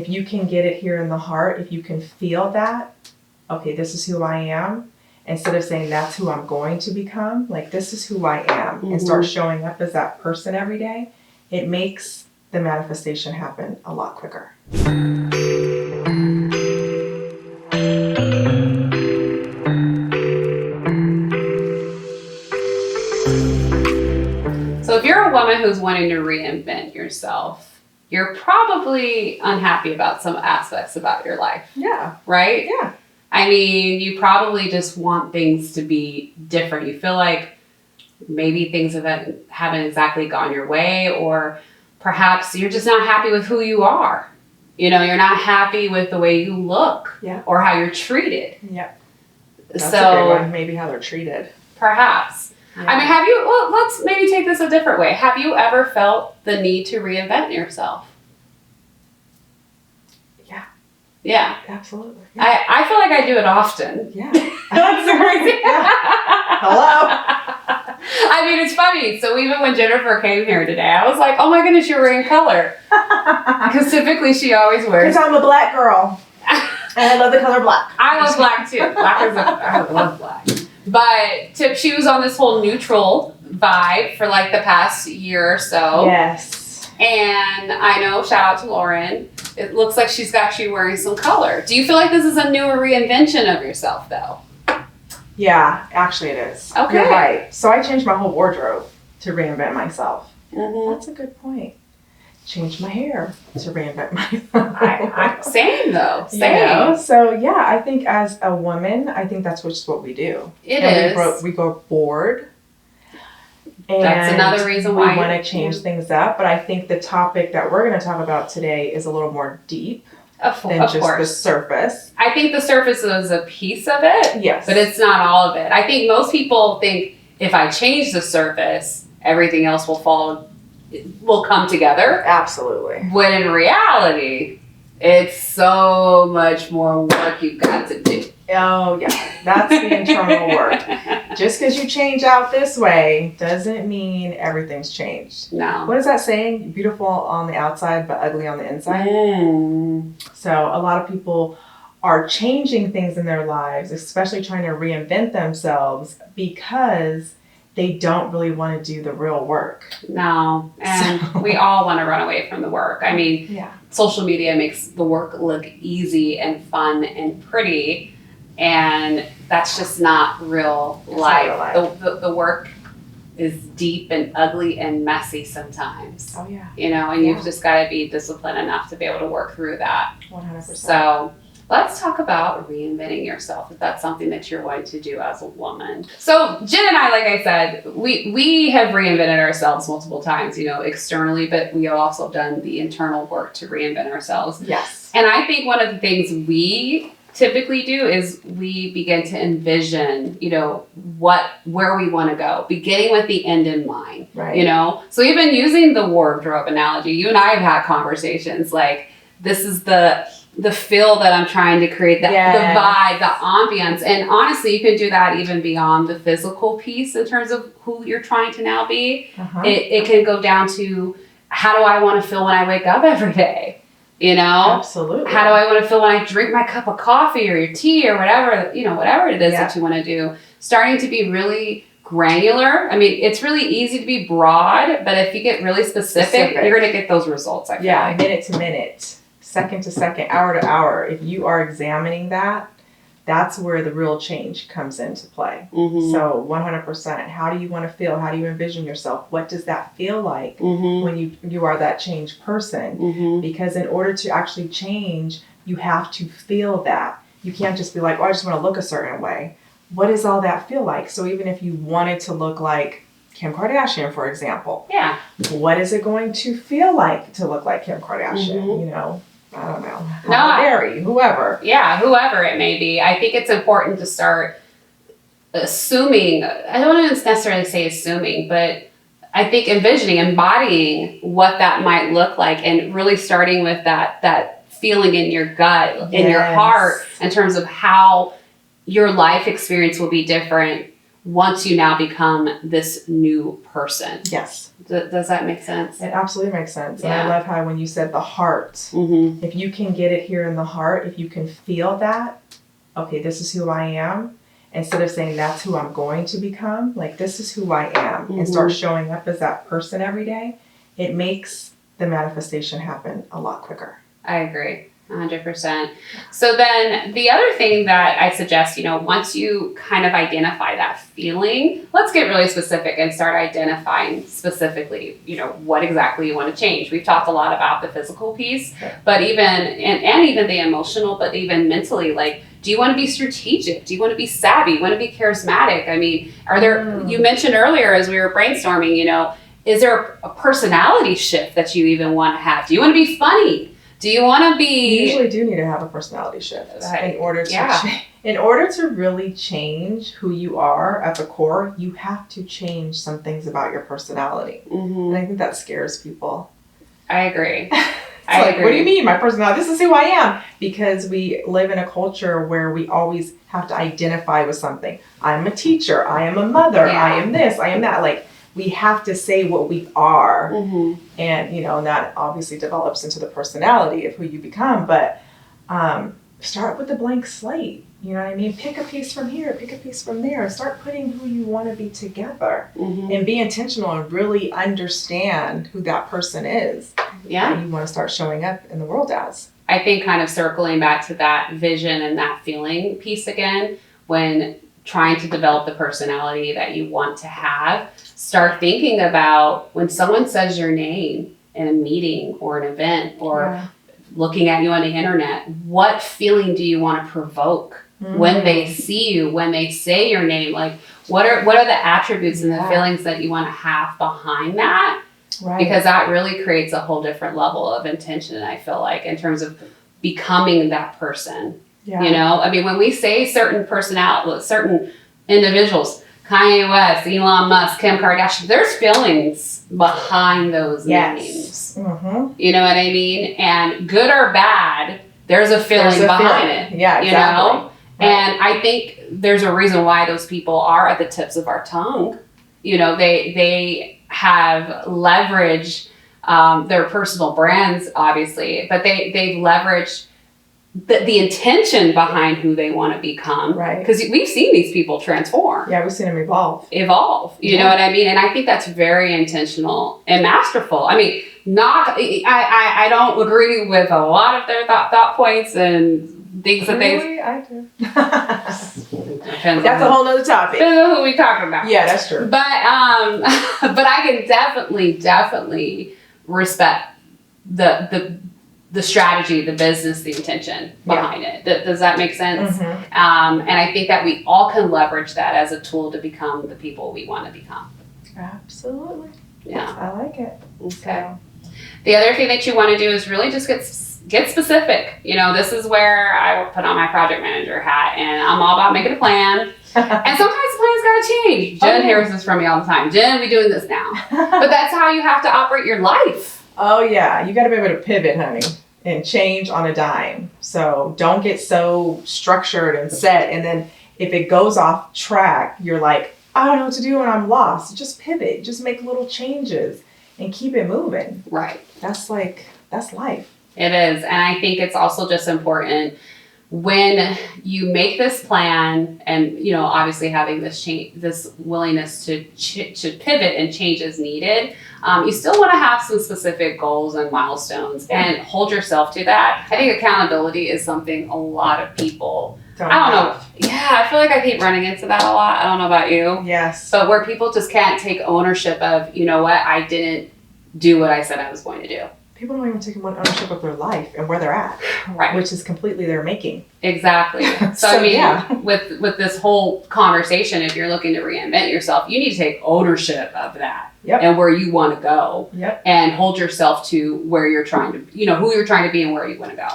if you can get it here in the heart, if you can feel that, okay, this is who I am, instead of saying that's who I'm going to become, like this is who I am, and start showing up as that person every day, it makes the manifestation happen a lot quicker. So if you're a woman who's wanting to reinvent yourself, you're probably unhappy about some aspects about your life. Yeah. Right? Yeah. I mean, you probably just want things to be different. You feel like maybe things haven't exactly gone your way, or perhaps you're just not happy with who you are. You know, you're not happy with the way you look or how you're treated. Yep. That's so a big one. Maybe how they're treated. Perhaps. Yeah. I mean, well, let's maybe take this a different way. Have you ever felt the need to reinvent yourself? Yeah. Absolutely. Yeah. I feel like I do it often. Yeah. That's crazy. Yeah. Hello. I mean, it's funny. So even when Jennifer came here today, I was like, oh my goodness, you're wearing color. Because typically she always wears. Because I'm a black girl. And I love the color black. I love black too. I love black. But she was on this whole neutral vibe for like the past year or so. Yes. And I know, shout out to Lauren, it looks like she's actually wearing some color. Do you feel like this is a newer reinvention of yourself though? Yeah, actually it is. Okay. You're right. So I changed my whole wardrobe to reinvent myself. Mm-hmm. That's a good point. Changed my hair to reinvent myself. Same though. Same. You know? So yeah, I think as a woman, I think that's just what we do. It is. We go bored. And that's another reason why we want to change things up. But I think the topic that we're going to talk about today is a little more deep than just the surface. I think the surface is a piece of it. Yes. But it's not all of it. I think most people think if I change the surface, everything else will come together. Absolutely. When in reality, it's so much more work you've got to do. Oh yeah, that's the internal work. Just because you change out this way doesn't mean everything's changed. No. What is that saying? Beautiful on the outside, but ugly on the inside. So a lot of people are changing things in their lives, especially trying to reinvent themselves, because they don't really want to do the real work. No, and we all want to run away from the work. I mean, social media makes the work look easy and fun and pretty, and that's just not real life. The work is deep and ugly and messy sometimes. Oh yeah. You know, and you've just got to be disciplined enough to be able to work through that. 100%. So let's talk about reinventing yourself, if that's something that you're going to do as a woman. So Jen and I, like I said, we have reinvented ourselves multiple times, you know, externally, but we have also done the internal work to reinvent ourselves. Yes. And I think one of the things we typically do is we begin to envision, you know, where we want to go, beginning with the end in mind, right? You know, so even using the wardrobe analogy, you and I have had conversations like, this is the feel that I'm trying to create, the vibe, the ambience. And honestly, you can do that even beyond the physical piece in terms of who you're trying to now be. It can go down to, how do I want to feel when I wake up every day? You know? Absolutely. How do I want to feel when I drink my cup of coffee or your tea or whatever, you know, whatever it is that you want to do. Starting to be really granular. I mean, it's really easy to be broad, but if you get really specific. You're going to get those results, I feel like. Minute to minute, second to second, hour to hour. If you are examining that, that's where the real change comes into play. So 100%, how do you want to feel? How do you envision yourself? What does that feel like when you are that changed person? Because in order to actually change, you have to feel that. You can't just be like, oh, I just want to look a certain way. What does all that feel like? So even if you wanted to look like Kim Kardashian, for example, what is it going to feel like to look like Kim Kardashian? You know, I don't know. Mary, whoever. Yeah, whoever it may be. I think it's important to start assuming, I don't want to necessarily say assuming, but I think envisioning, embodying what that might look like, and really starting with that feeling in your gut, in your heart, in terms of how your life experience will be different once you now become this new person. Yes. Does that make sense? It absolutely makes sense. Yeah. And I love how when you said the heart, if you can get it here in the heart, if you can feel that, okay, this is who I am, instead of saying that's who I'm going to become, like this is who I am, and start showing up as that person every day, it makes the manifestation happen a lot quicker. I agree. 100%. So then the other thing that I suggest, once you kind of identify that feeling, let's get really specific and start identifying specifically, what exactly you want to change. We've talked a lot about the physical piece, but even, and even the emotional, but even mentally, like, do you want to be strategic? Do you want to be savvy? You want to be charismatic? I mean, are there, you mentioned earlier as we were brainstorming, is there a personality shift that you even want to have? Do you want to be funny? Do you want to be... You usually do need to have a personality shift in order to in order to really change who you are at the core. You have to change some things about your personality, and I think that scares people. I agree. I agree. What do you mean, my personality? This is who I am. Because we live in a culture where we always have to identify with something. I'm a teacher. I am a mother. I am this. I am that. Like, we have to say what we are. And, that obviously develops into the personality of who you become. But start with a blank slate. You know what I mean? Pick a piece from here, pick a piece from there. Start putting who you want to be together. And be intentional and really understand who that person is. That you want to start showing up in the world as. I think kind of circling back to that vision and that feeling piece again, when trying to develop the personality that you want to have, start thinking about when someone says your name in a meeting or an event or looking at you on the internet, what feeling do you want to provoke when they see you, when they say your name? Like, what are the attributes and the feelings that you want to have behind that? Right. Because that really creates a whole different level of intention, I feel like, in terms of becoming that person. I mean, when we say certain individuals, Kanye West, Elon Musk, Kim Kardashian, there's feelings behind those names. You know what I mean? And good or bad, there's a feeling behind it. Yeah, exactly. And I think there's a reason why those people are at the tips of our tongue. They have leveraged their personal brands, obviously, but they've leveraged the intention behind who they want to become. Right. Because we've seen these people transform. Yeah, we've seen them evolve. You know what I mean? And I think that's very intentional and masterful. I mean, I don't agree with a lot of their thought points and things that they... I do. That's a whole nother topic. Depends on who we talking about. Yeah, that's true. But I can definitely respect the strategy, the business, the intention behind it. Does that make sense? And I think that we all can leverage that as a tool to become the people we want to become. Absolutely. Yeah. I like it. Okay. The other thing that you want to do is really just get specific. This is where I will put on my project manager hat, and I'm all about making a plan. And sometimes the plan's got to change. Jen hears this from me all the time. Jen, we doing this now. But that's how you have to operate your life. Oh, yeah. You got to be able to pivot, honey, and change on a dime. So don't get so structured and set. And then if it goes off track, you're like, I don't know what to do and I'm lost. Just pivot. Just make little changes and keep it moving. Right. That's life. It is. And I think it's also just important when you make this plan and, obviously having this willingness to pivot and change as needed, you still want to have some specific goals and milestones and hold yourself to that. I think accountability is something a lot of people I don't know. Yeah, I feel like I keep running into that a lot. I don't know about you. Yes. But where people just can't take ownership of, I didn't do what I said I was going to do. People don't even take ownership of their life and where they're at, right? Which is completely their making. Exactly. So with this whole conversation, if you're looking to reinvent yourself, you need to take ownership of that and where you want to go, and hold yourself to where you're trying to, who you're trying to be and where you want to go.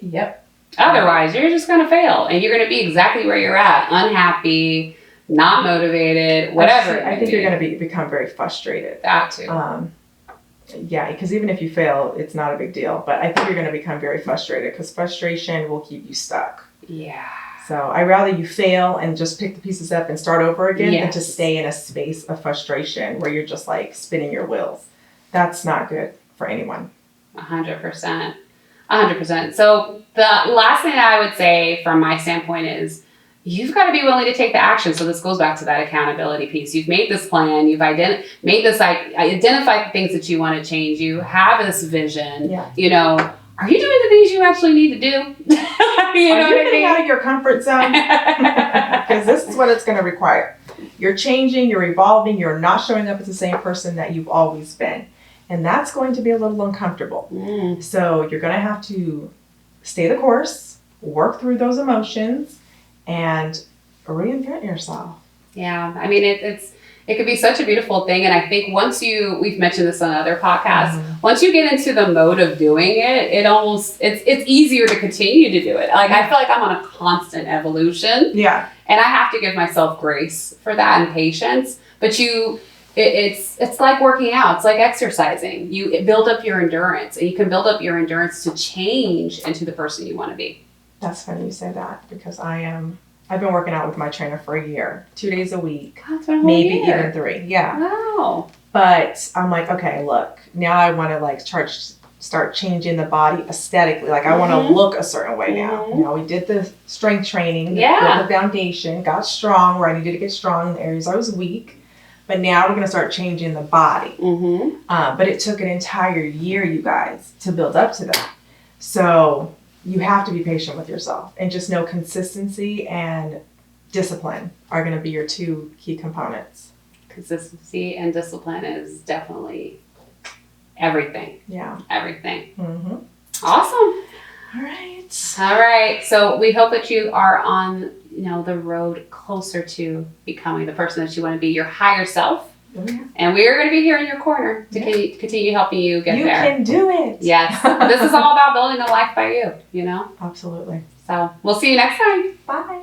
Yep. Otherwise, you're just going to fail, and you're going to be exactly where you're at, unhappy, not motivated, whatever. I think you're going to become very frustrated. That too. Yeah, because even if you fail, it's not a big deal. But I think you're going to become very frustrated because frustration will keep you stuck. Yeah. So I'd rather you fail and just pick the pieces up and start over again than Yes. to stay in a space of frustration where you're just like spinning your wheels. That's not good for anyone. 100%. 100%. So the last thing that I would say from my standpoint is you've got to be willing to take the action. So this goes back to that accountability piece. You've made this plan. You've identified the things that you want to change. You have this vision. Yeah. You know, are you doing the things you actually need to do? Are you getting out of your comfort zone? Because this is what it's going to require. You're changing, you're evolving, you're not showing up as the same person that you've always been. And that's going to be a little uncomfortable. So you're going to have to stay the course, work through those emotions, and reinvent yourself. Yeah, I mean, it could be such a beautiful thing. And I think we've mentioned this on other podcasts, once you get into the mode of doing it, it's easier to continue to do it. Like, I feel like I'm on a constant evolution. Yeah. And I have to give myself grace for that and patience. But it's like working out. It's like exercising. You build up your endurance, and you can build up your endurance to change into the person you want to be. That's funny you say that, because I've been working out with my trainer for a year, 2 days a week, maybe even 3. Yeah. Wow. But I'm like, okay, look, now I want to like start changing the body aesthetically. Like I want to look a certain way now. You know, we did the strength training, built the foundation, got strong where I needed to get strong in the areas I was weak. But now we're going to start changing the body. But it took an entire year, you guys, to build up to that. So you have to be patient with yourself and just know consistency and discipline are going to be your 2 key components. Consistency and discipline is definitely everything. Yeah. Everything. Awesome. All right. So we hope that you are on, the road closer to becoming the person that you want to be, your higher self. And we are going to be here in your corner to continue helping you get there. You can do it. Yes. This is all about building a life by you, Absolutely. So we'll see you next time. Bye.